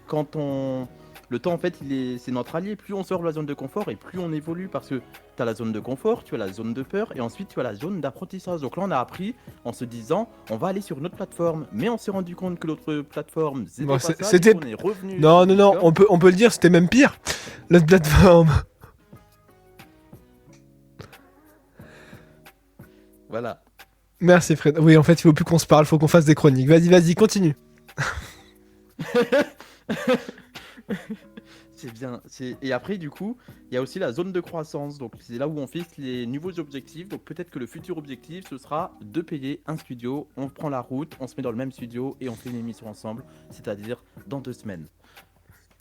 le temps en fait c'est notre allié, plus on sort de la zone de confort et plus on évolue, parce que tu as la zone de confort, tu as la zone de peur et ensuite tu as la zone d'apprentissage. Donc là on a appris en se disant on va aller sur une autre plateforme, mais on s'est rendu compte que l'autre plateforme c'était Bon, pas ça, c'était- du coup, on est revenu. Non, sur non, non, Discord. on peut le dire, c'était même pire. L'autre plateforme. Voilà. Merci Fred. Oui, en fait, il faut plus qu'on se parle, faut qu'on fasse des chroniques. Vas-y, continue. C'est bien. Et après, du coup, il y a aussi la zone de croissance. Donc, c'est là où on fixe les nouveaux objectifs. Donc, peut-être que le futur objectif, ce sera de payer un studio. On prend la route, on se met dans le même studio et on fait une émission ensemble. C'est-à-dire dans 2 semaines.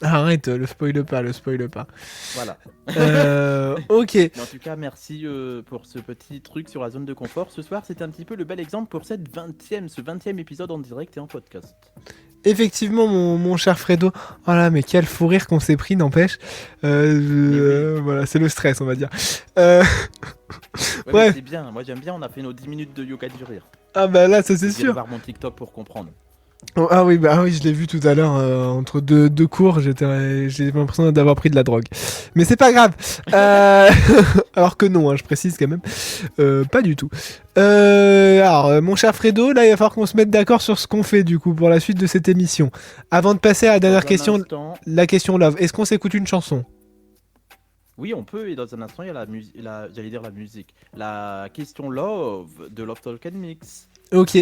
Arrête, le spoil pas. Voilà. Ok. Mais en tout cas, merci pour ce petit truc sur la zone de confort. Ce soir, c'était un petit peu le bel exemple pour ce 20e épisode en direct et en podcast. Effectivement, mon cher Fredo. Oh là, mais quel fou rire qu'on s'est pris, n'empêche. Voilà, c'est le stress, on va dire. Ouais, Ouais. mais c'est bien. Moi, j'aime bien. On a fait nos 10 minutes de yoga du rire. Ah bah là, ça c'est Vous irez sûr. voir mon TikTok pour comprendre. Oh, ah oui, je l'ai vu tout à l'heure entre deux cours. J'ai l'impression d'avoir pris de la drogue, mais c'est pas grave. Alors que non, hein, je précise quand même, pas du tout. Alors, mon cher Fredo, là, il va falloir qu'on se mette d'accord sur ce qu'on fait du coup pour la suite de cette émission. Avant de passer à la dernière Dans un question, instant- la question love. Est-ce qu'on s'écoute une chanson? Oui, on peut, et dans un instant, il y a j'allais dire la musique. La question love de Love Talk and Mix. Ok.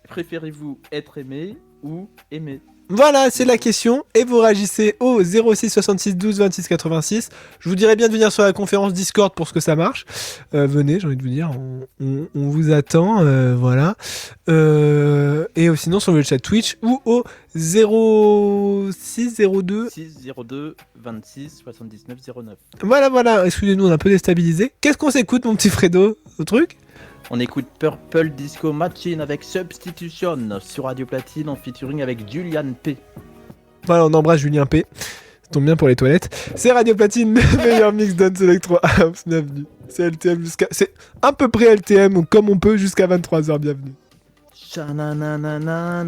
Préférez-vous être aimé ou aimer? Voilà, c'est la question. Et vous réagissez au 06 66 12 26 86. Je vous dirais bien de venir sur la conférence Discord pour ce que ça marche. Venez, j'ai envie de vous dire, on vous attend. Voilà. Et sinon sur le chat Twitch ou au 06 02. 602 26 79 09. Voilà. Excusez-nous, on a un peu déstabilisé. Qu'est-ce qu'on s'écoute, mon petit Fredo? Au truc? On écoute Purple Disco Machine avec Substitution sur Radio Platine en featuring avec Julian P. Voilà, on embrasse Julien P. Ça tombe bien pour les toilettes. C'est Radio Platine, le meilleur mix dance électro house. Bienvenue. C'est LTM c'est à peu près LTM ou comme on peut jusqu'à 23h. Bienvenue. Chanananananana,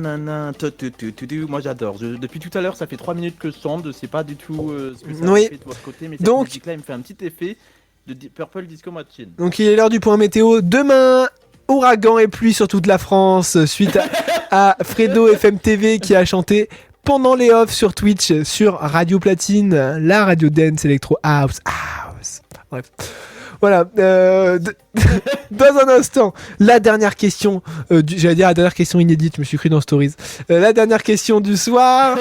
moi j'adore. Depuis tout à l'heure, ça fait 3 minutes que je chante. Je sais pas du tout ce que ça Oui. fait de votre côté, mais cette Donc- musique-là, il me fait un petit effet de Purple Disco Machine. Donc il est l'heure du point météo. Demain, ouragan et pluie sur toute la France suite à Fredo FM TV qui a chanté pendant les offs sur Twitch sur Radio Platine, la radio dance électro house. Bref. Voilà. Dans un instant, la dernière question. J'allais dire la dernière question inédite. Je me suis cru dans Stories. La dernière question du soir.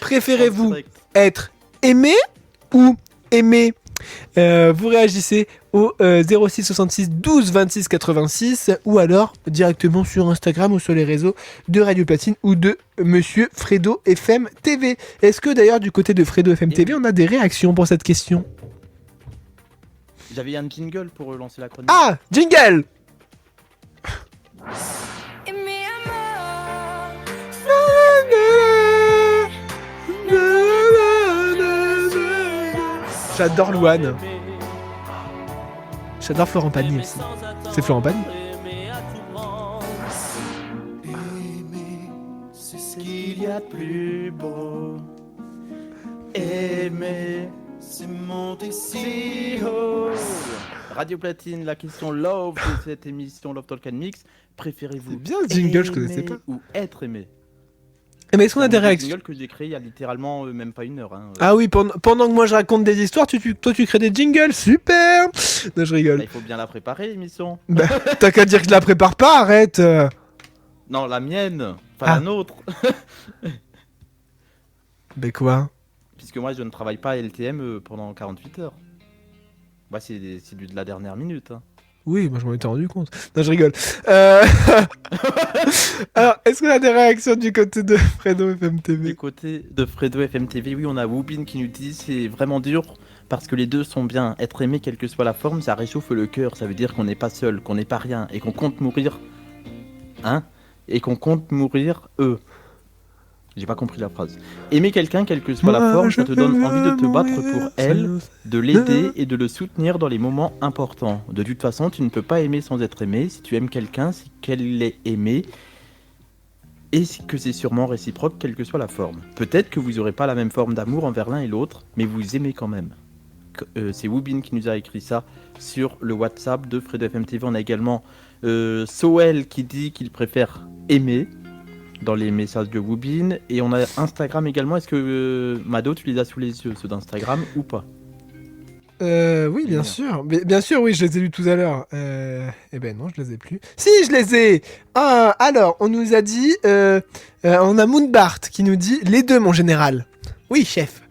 Préférez-vous être aimé ou aimé? Vous réagissez au 06 66 12 26 86 ou alors directement sur Instagram ou sur les réseaux de Radio Platine ou de Monsieur Fredo FM TV. Est-ce que d'ailleurs du côté de Fredo FM TV on a des réactions pour cette question? J'avais un jingle pour lancer la chronique. Ah, jingle! J'adore Louane. J'adore Florent Pagny aussi. C'est Florent Pagny? C'est ce qu'il y a de plus beau. Aimer, c'est monter si haut. Radio Platine, la question love de cette émission Love Talk and Mix. Préférez-vous C'est bien ce jingle, je connaissais aimer pas. ou être aimé? Mais est-ce qu'on a C'est des un réactions? jingle que j'ai créé il y a littéralement même pas une heure. Hein. Ah oui, pendant que moi je raconte des histoires, toi tu crées des jingles, super! Non, je rigole. Bah, il faut bien la préparer, l'émission. Bah, t'as qu'à dire que je la prépare pas, arrête! Non, la mienne, pas Ah. la nôtre. Bah quoi? Puisque moi, je ne travaille pas à LTM pendant 48 heures. Bah, c'est de la dernière minute. Hein. Oui, moi je m'en étais rendu compte. Non, je rigole. Alors, est-ce qu'on a des réactions du côté de Fredo FM Du TV? côté de Fredo FM TV, oui, on a Woubin qui nous dit c'est vraiment dur parce que les deux sont bien. Être aimé, quelle que soit la forme, ça réchauffe le cœur. Ça veut dire qu'on n'est pas seul, qu'on n'est pas rien et qu'on compte mourir hein, et qu'on compte mourir eux. J'ai pas compris la phrase. Aimer quelqu'un, quelle que soit la forme, ça te donne envie de te battre pour elle, de l'aider et de le soutenir dans les moments importants. De toute façon, tu ne peux pas aimer sans être aimé. Si tu aimes quelqu'un, c'est qu'elle l'est aimé et que c'est sûrement réciproque, quelle que soit la forme. Peut-être que vous n'aurez pas la même forme d'amour envers l'un et l'autre, mais vous aimez quand même. C'est Woobin qui nous a écrit ça sur le WhatsApp de Fredo FM TV. On a également Soel qui dit qu'il préfère aimer dans les messages de Woobin. Et on a Instagram également. Est-ce que Mado, tu les as sous les yeux, ceux d'Instagram, ou pas? Oui, bien sûr. Bien sûr, oui, je les ai lus tout à l'heure. Eh ben non, je les ai plus. Si, je les ai. Alors, on nous a dit... on a Moonbart qui nous dit les deux, mon général. Oui, chef.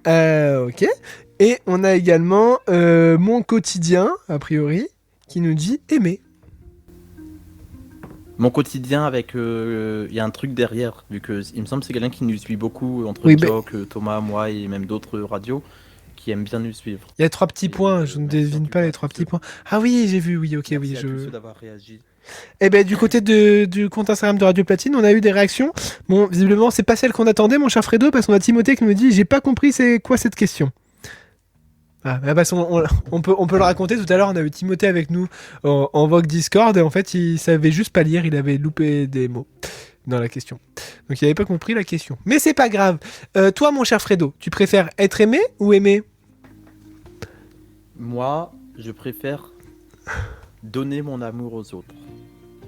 Ok. Et on a également Mon Quotidien, a priori, qui nous dit aimer. Mon quotidien avec... Il y a un truc derrière, vu que il me semble que c'est quelqu'un qui nous suit beaucoup, entre Oui, Jock, Thomas, moi et même d'autres radios, qui aiment bien nous suivre. Il y a 3 petits points, je ne devine pas les 3 petits points. Ah oui, j'ai vu, oui, ok, Merci oui. à tous ceux d'avoir réagi. Eh ben, du côté du compte Instagram de Radio Platine, on a eu des réactions. Bon, visiblement, c'est pas celle qu'on attendait, mon cher Fredo, parce qu'on a Timothée qui nous dit « J'ai pas compris c'est quoi cette question ?» Ah, bah parce on peut le raconter. Tout à l'heure, on a eu Timothée avec nous en Vogue Discord, et en fait, il savait juste pas lire, il avait loupé des mots dans la question. Donc, il avait pas compris la question. Mais c'est pas grave. Toi, mon cher Fredo, tu préfères être aimé ou aimer ? Moi, je préfère donner mon amour aux autres.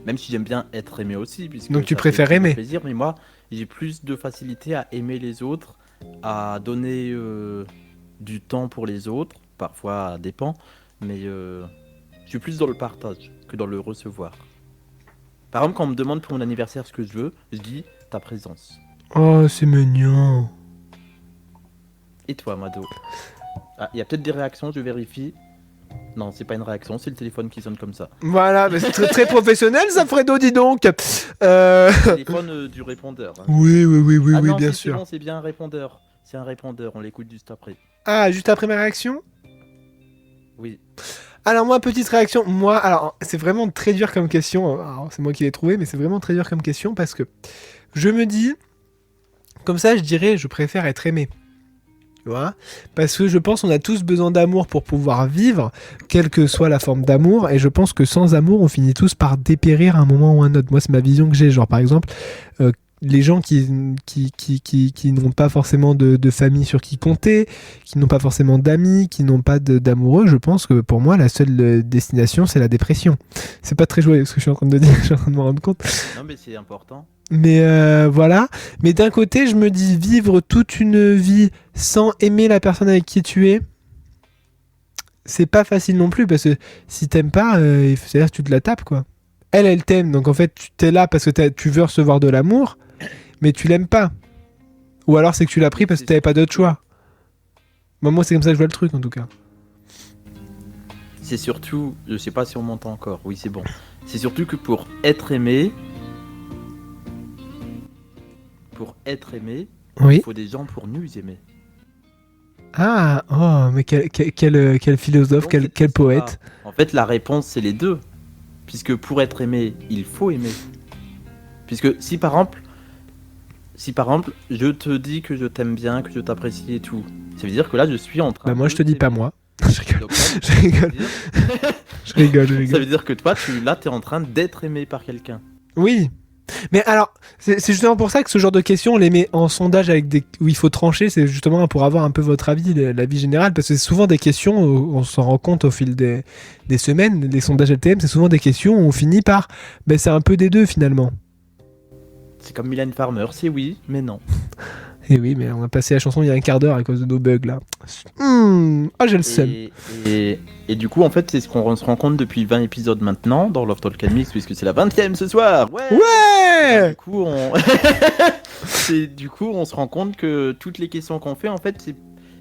Même si j'aime bien être aimé aussi. Puisque Donc tu ça préfères fait aimer. plaisir, mais moi, j'ai plus de facilité à aimer les autres, à donner du temps pour les autres. Parfois, ça dépend. Mais je suis plus dans le partage que dans le recevoir. Par exemple, quand on me demande pour mon anniversaire ce que je veux, je dis ta présence. Oh, c'est mignon. Et toi, Mado? Ah, il y a peut-être des réactions, je vérifie. Non, c'est pas une réaction, c'est le téléphone qui sonne comme ça. Voilà, mais c'est très, très professionnel ça, Fredo, dis donc. Le téléphone du répondeur. Hein. Oui, Non, bien c'est sûr. bon, c'est bien un répondeur. C'est un répondeur, on l'écoute juste après. Ah, juste après ma réaction ? Oui. Alors moi, petite réaction. Moi, alors c'est vraiment très dur comme question. Alors, c'est moi qui l'ai trouvé, mais c'est vraiment très dur comme question parce que je me dis, comme ça, je dirais, je préfère être aimé. Tu vois ? Parce que je pense qu'on a tous besoin d'amour pour pouvoir vivre, quelle que soit la forme d'amour. Et je pense que sans amour, on finit tous par dépérir à un moment ou un autre. Moi, c'est ma vision que j'ai. Genre, par exemple, les gens qui n'ont pas forcément de famille sur qui compter, qui n'ont pas forcément d'amis, qui n'ont pas d'amoureux, je pense que pour moi, la seule destination, c'est la dépression. C'est pas très joyeux ce que je suis en train de dire, je suis en train de me rendre compte. Non, mais c'est important. Mais voilà. Mais d'un côté, je me dis, vivre toute une vie sans aimer la personne avec qui tu es, c'est pas facile non plus, parce que si t'aimes pas, c'est-à-dire que tu te la tapes, quoi. Elle t'aime, donc en fait, tu t'es là parce que tu veux recevoir de l'amour, mais tu l'aimes pas. Ou alors c'est que tu l'as pris parce que t'avais pas d'autre choix. Moi, c'est comme ça que je vois le truc, en tout cas. C'est surtout, je sais pas si on m'entend encore, oui c'est bon. C'est surtout que pour être aimé, Oui. il faut des gens pour nous aimer. Ah, oh, mais quel philosophe, Donc, quel poète. En fait, la réponse, c'est les deux. Puisque pour être aimé, il faut aimer. Puisque si par exemple, je te dis que je t'aime bien, que je t'apprécie et tout, ça veut dire que là, je suis en train Bah moi, de je te dis pas t'aimer. moi. Je rigole. Donc là, Je rigole. Je rigole. Ça veut dire que toi, t'es en train d'être aimé par quelqu'un. Oui. Mais alors, c'est justement pour ça que ce genre de questions, on les met en sondage où il faut trancher, c'est justement pour avoir un peu votre avis, l'avis général, parce que c'est souvent des questions, où on s'en rend compte au fil des semaines, les sondages LTM, c'est souvent des questions où on finit par, ben c'est un peu des deux finalement. C'est comme Mylène Farmer, c'est oui, mais non. Et oui, mais on a passé la chanson il y a un quart d'heure à cause de nos bugs là. Ah, j'ai le seum. Et du coup, en fait, c'est ce qu'on se rend compte depuis 20 épisodes maintenant dans Love Talk Mix, puisque c'est la 20e ce soir. Ouais. Du coup, on se rend compte que toutes les questions qu'on fait, en fait,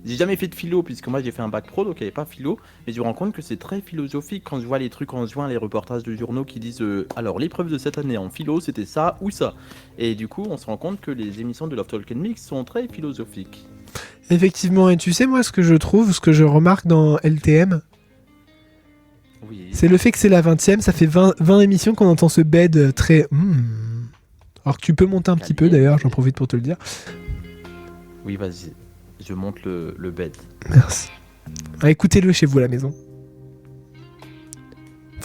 j'ai jamais fait de philo, puisque moi j'ai fait un bac pro, donc il n'y avait pas philo, mais je me rends compte que c'est très philosophique quand je vois les trucs en juin, les reportages de journaux qui disent alors l'épreuve de cette année en philo c'était ça ou ça. Et du coup, on se rend compte que les émissions de Love Talk Mix sont très philosophiques. Effectivement, et tu sais, moi, ce que je remarque dans LTM, Oui. C'est le fait que c'est la 20e, ça fait 20 émissions qu'on entend ce bed très... Alors que tu peux monter un petit peu d'ailleurs, j'en profite pour te le dire. Oui, vas-y. Je monte le bed. Merci. Écoutez-le chez vous à la maison.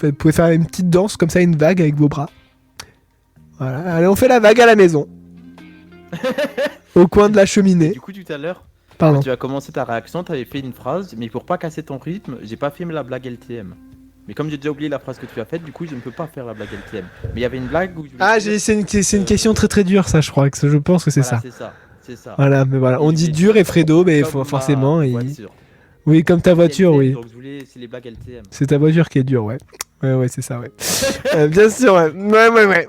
Vous pouvez faire une petite danse comme ça, une vague avec vos bras. Voilà, allez, on fait la vague à la maison. Au coin de la cheminée. Du coup, tout à l'heure, Pardon. quand tu as commencé ta réaction, tu avais fait une phrase, mais pour pas casser ton rythme, j'ai pas fait la blague LTM. Mais comme j'ai déjà oublié la phrase que tu as faite, du coup, je ne peux pas faire la blague LTM. Mais il y avait une blague où... C'est une question très très dure, ça, je crois. Je pense que c'est Voilà, ça. C'est ça. Voilà, mais voilà. On dit dur et Fredo, mais forcément... Voiture. Oui, comme ta voiture, LTM, oui. Donc, c'est les blagues LTM. C'est ta voiture qui est dure, ouais. Ouais, c'est ça, ouais. Bien sûr, ouais.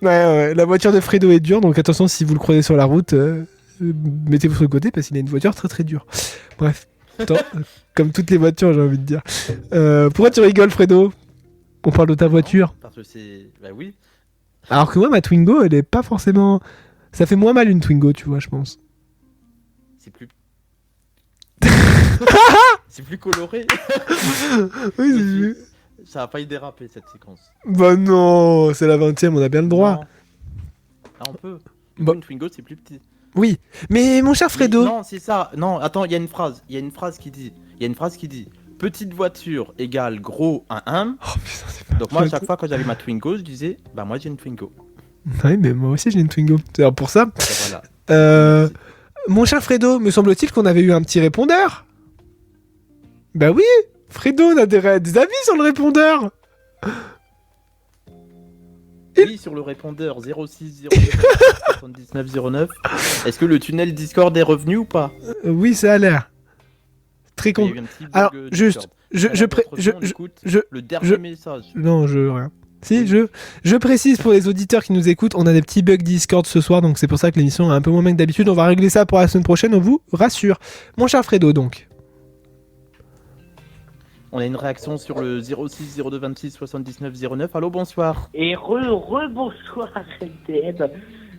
Ouais. La voiture de Fredo est dure, donc attention, si vous le croisez sur la route, mettez-vous sur le côté parce qu'il a une voiture très très dure. Bref. Comme toutes les voitures, j'ai envie de dire. Pourquoi tu rigoles, Fredo? On parle de ta voiture. Parce que c'est... Bah oui. Alors que moi, ma Twingo, elle est pas forcément... Ça fait moins mal une Twingo, tu vois, je pense. C'est plus... c'est plus coloré. Oui, Ça a failli déraper, cette séquence. bah non, c'est la 20e, on a bien le droit. Non. Ah, on peut. Bah. Une Twingo, c'est plus petit. Oui, mais mon cher Fredo... Non, c'est ça. Non, attends, il y a une phrase. Il y a une phrase qui dit... Petite voiture égale gros 1. Oh putain, c'est pas... Donc moi, à chaque fois, quand j'avais ma Twingo, je disais... Bah moi, j'ai une Twingo. Oui, mais moi aussi, j'ai une Twingo. C'est alors pour ça... Et voilà. Mon cher Fredo, me semble-t-il qu'on avait eu un petit répondeur. Bah oui, Fredo, on a des avis sur le répondeur. Oui, sur le répondeur 06 79 09. Est-ce que le tunnel Discord est revenu ou pas? Oui, ça a l'air. Très Il y con. a eu un petit bug, Alors, juste, Discord. Le dernier message. Non, rien. Si, je précise pour les auditeurs qui nous écoutent, on a des petits bugs Discord ce soir, donc c'est pour ça que l'émission est un peu moins bien que d'habitude. On va régler ça pour la semaine prochaine, on vous rassure. Mon cher Fredo, donc. On a une réaction sur le 06 02 26 79 09. Allô, bonsoir. Et bonsoir LTM.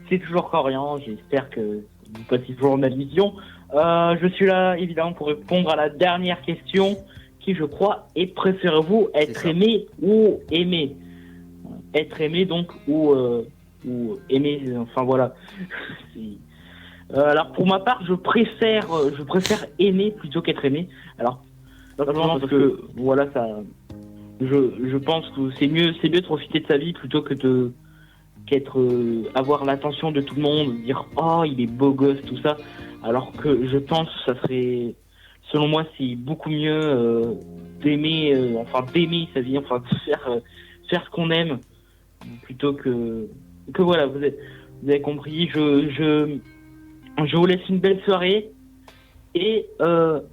C'est toujours Corian, j'espère que vous passez toujours ma vision. Je suis là évidemment pour répondre à la dernière question qui je crois est: préférez-vous être aimé ou aimé? Être aimé donc ou aimer, enfin voilà. Alors pour ma part je préfère aimer plutôt qu'être aimé. Alors simplement parce que voilà, ça, je pense que c'est mieux de profiter de sa vie plutôt que qu'être avoir l'attention de tout le monde, dire oh il est beau gosse, tout ça. Alors que je pense que ça serait, selon moi, c'est beaucoup mieux d'aimer sa vie, enfin de faire ce qu'on aime plutôt que voilà, vous avez compris. Je vous laisse une belle soirée et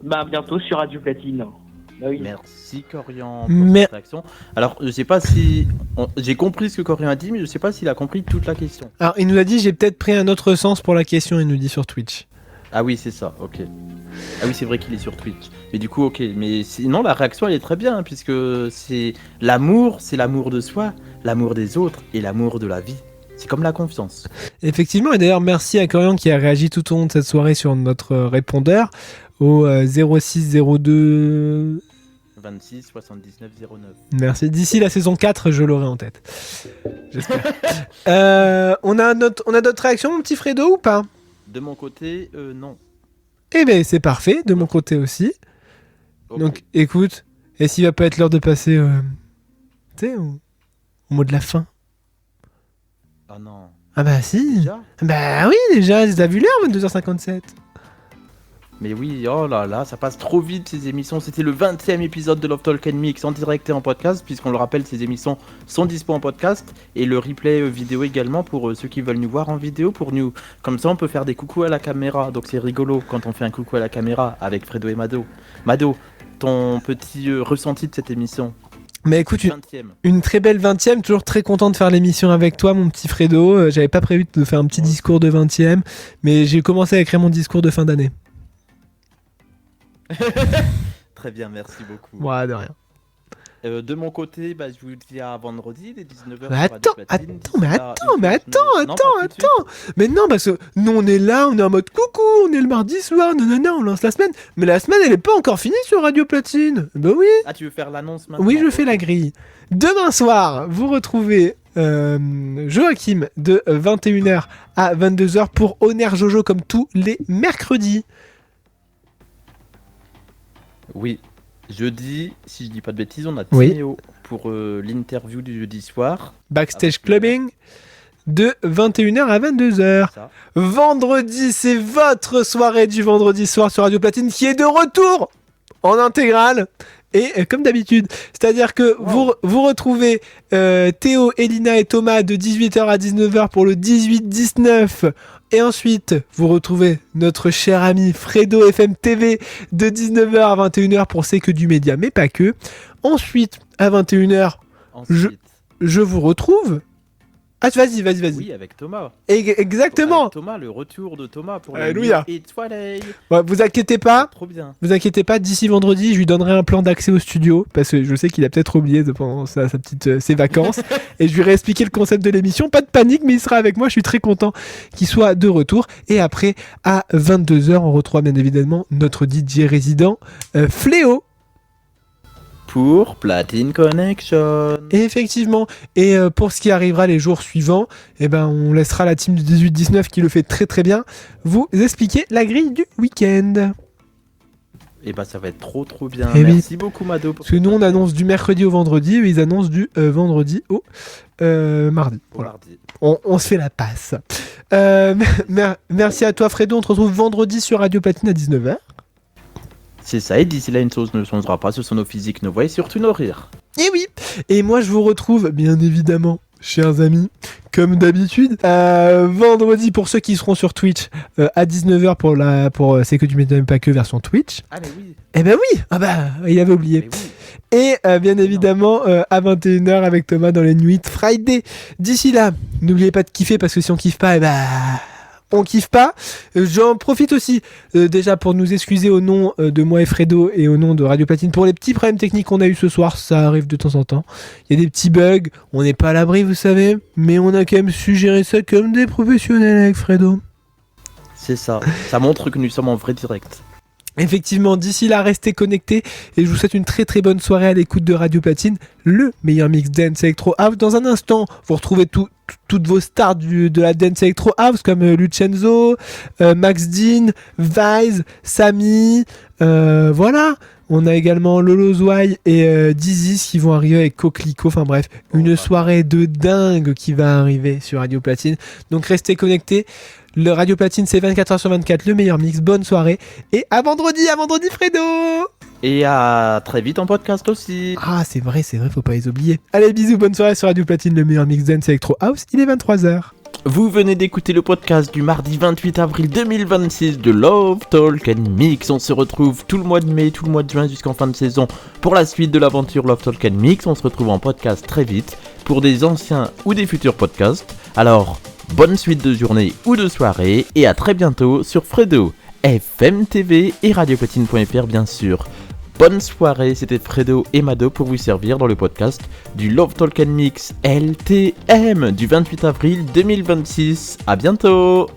bientôt sur Radio Platine. Bah oui. Merci Corian pour cette réaction. Alors je sais pas si j'ai compris ce que Corian a dit, mais je sais pas s'il a compris toute la question. Alors il nous a dit j'ai peut-être pris un autre sens pour la question, il nous dit sur Twitch. Ah oui, c'est ça, ok. Ah oui, c'est vrai qu'il est sur Twitch. Mais du coup, ok. Mais sinon, la réaction, elle est très bien, hein, puisque c'est l'amour de soi, l'amour des autres et l'amour de la vie. C'est comme la confiance. Effectivement, et d'ailleurs, merci à Corian qui a réagi tout au long de cette soirée sur notre répondeur au 0602... 26 79 09. Merci. D'ici la saison 4, je l'aurai en tête. J'espère. On a d'autres réactions, mon petit Fredo, ou pas? De mon côté, non. Eh ben, c'est parfait, de mon côté aussi. Okay. Donc, écoute, est-ce qu'il va pas être l'heure de passer, tu sais, au mot de la fin? Ah non. Ah bah si. Déjà? Bah oui, déjà, t'as vu l'heure, 22h57. Mais oui, oh là là, ça passe trop vite ces émissions. C'était le 20e épisode de Love Talk and Mix en direct et en podcast, puisqu'on le rappelle, ces émissions sont dispo en podcast et le replay vidéo également pour ceux qui veulent nous voir en vidéo. Pour nous, comme ça, on peut faire des coucous à la caméra. Donc c'est rigolo quand on fait un coucou à la caméra avec Fredo et Mado. Mado, ton petit ressenti de cette émission? Mais écoute, 20e. Une très belle 20e, toujours très content de faire l'émission avec toi, mon petit Fredo. J'avais pas prévu de faire un petit discours de 20e, mais j'ai commencé à écrire mon discours de fin d'année. Très bien, merci beaucoup. Ouais, de rien. De mon côté, je vous dis à vendredi, les 19h. Mais attends. Mais non, parce que nous on est là, on est en mode coucou, on est le mardi soir, non, on lance la semaine. Mais la semaine elle est pas encore finie sur Radio Platine. Bah oui. Ah, tu veux faire l'annonce maintenant? Oui, je fais la grille. Demain soir, vous retrouvez Joachim de 21h à 22h pour Honor Jojo comme tous les mercredis. Oui. Jeudi, si je dis pas de bêtises, on a Oui. Timéo pour l'interview du jeudi soir. Backstage Clubbing de 21h à 22h. Ça. Vendredi, c'est votre soirée du vendredi soir sur Radio Platine qui est de retour en intégrale. Et comme d'habitude, c'est-à-dire que vous retrouvez Théo, Elina et Thomas de 18h à 19h pour le 18-19. Et ensuite, vous retrouvez notre cher ami Fredo FM TV de 19h à 21h pour C'est que du média, mais pas que. Ensuite, à 21h, Ensuite, je vous retrouve. Ah, vas-y. oui, avec Thomas. Exactement. Avec Thomas, le retour de Thomas pour Alléluia. la Étoilée. Ouais, vous inquiétez pas. Trop bien. Vous inquiétez pas, d'ici vendredi, je lui donnerai un plan d'accès au studio parce que je sais qu'il a peut-être oublié pendant ses vacances et je lui réexpliquer le concept de l'émission. Pas de panique, mais il sera avec moi. Je suis très content qu'il soit de retour. Et après, à 22h, on retrouve bien évidemment notre DJ résident Fléau. Pour Platine Connection. Et effectivement, pour ce qui arrivera les jours suivants, on laissera la team du 18-19 qui le fait très très bien vous expliquer la grille du week-end. Et ça va être trop bien. Et Merci beaucoup Mado. Parce que nous on annonce du mercredi au vendredi, et ils annoncent du vendredi au mardi. Voilà. Mardi. On se fait la passe. Merci à toi Fredo, on te retrouve vendredi sur Radio Platine à 19h. C'est ça, et d'ici là, une chose ne changera pas, ce sont nos physiques, nos voix et surtout nos rires. Et oui. Et moi je vous retrouve bien évidemment, chers amis, comme d'habitude, vendredi pour ceux qui seront sur Twitch à 19h pour C'est que du média, mais pas que version Twitch. Ah mais oui. Eh ben oui. Il avait oublié. Mais oui. Et bien évidemment à 21h avec Thomas dans les Nuits Friday. D'ici là, n'oubliez pas de kiffer parce que si on kiffe pas, on kiffe pas. J'en profite aussi déjà pour nous excuser au nom de moi et Fredo et au nom de Radio Platine pour les petits problèmes techniques qu'on a eu ce soir. Ça arrive de temps en temps. Il y a des petits bugs. On n'est pas à l'abri, vous savez. Mais on a quand même su gérer ça comme des professionnels avec Fredo. C'est ça. Ça montre que nous sommes en vrai direct. Effectivement, d'ici là, restez connectés et je vous souhaite une très très bonne soirée à l'écoute de Radio Platine, le meilleur mix dance electro house. Dans un instant, vous retrouvez toutes vos stars de la dance electro house comme Lucenzo, Max Dean, Vise, Samy, voilà. On a également Lolo Zouai et Dizzy qui vont arriver avec Coquelicot. Enfin bref, une soirée de dingue qui va arriver sur Radio Platine. Donc restez connectés. Le Radio Platine, c'est 24h sur 24, le meilleur mix. Bonne soirée. Et à vendredi Fredo. Et à très vite en podcast aussi. Ah, c'est vrai, faut pas les oublier. Allez, bisous, bonne soirée sur Radio Platine, le meilleur mix dance electro house. Il est 23h. Vous venez d'écouter le podcast du mardi 28 avril 2026 de Love Talk and Mix. On se retrouve tout le mois de mai, tout le mois de juin jusqu'en fin de saison pour la suite de l'aventure Love Talk and Mix. On se retrouve en podcast très vite pour des anciens ou des futurs podcasts. Alors, bonne suite de journée ou de soirée et à très bientôt sur Fredo, FM TV et radioplatine.fr bien sûr. Bonne soirée, c'était Fredo et Mado pour vous servir dans le podcast du Love Talk and Mix LTM du 28 avril 2026. À bientôt.